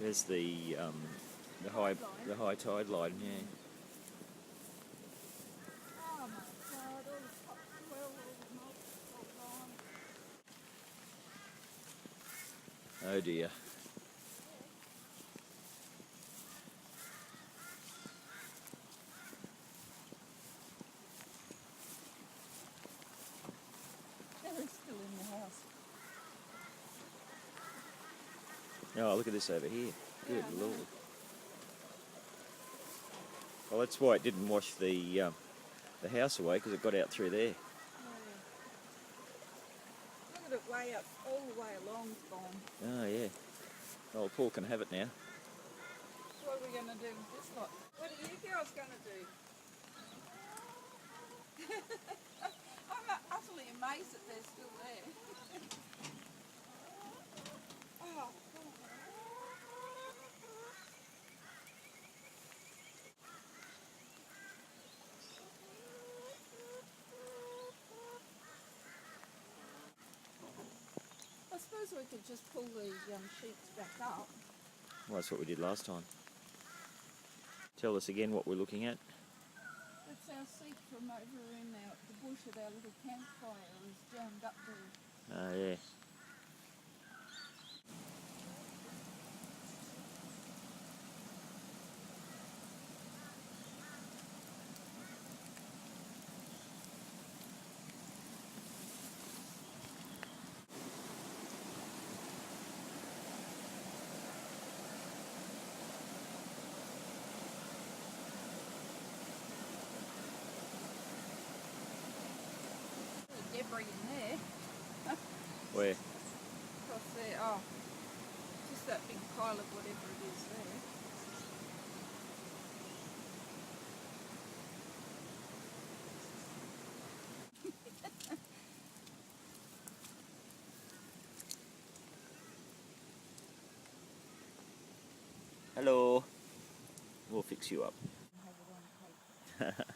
There's the high tide line. Yeah. Oh my God, all the topsoil, all the mulch, all gone. Oh dear. They're still in the house. Oh, look at this over here. Good Yeah, I Lord. know. Well, that's why it didn't wash the house away, because it got out through there. Yeah. Look at it way up, all the way along it's gone. Oh yeah. Oh, Paul can have it now. So what are we going to do with this lot? What are you girls going to do? I'm utterly amazed that they're still there. Oh, God. I suppose we could just pull the sheets back up. Well, that's what we did last time. Tell us again what we're looking at. That's our seat from over in the bush at our little campfire is jammed up there. Oh yeah. There's debris in there. Where? Across there. Oh, just that big pile of whatever it is there. Hello. We'll fix you up. Have it on tape.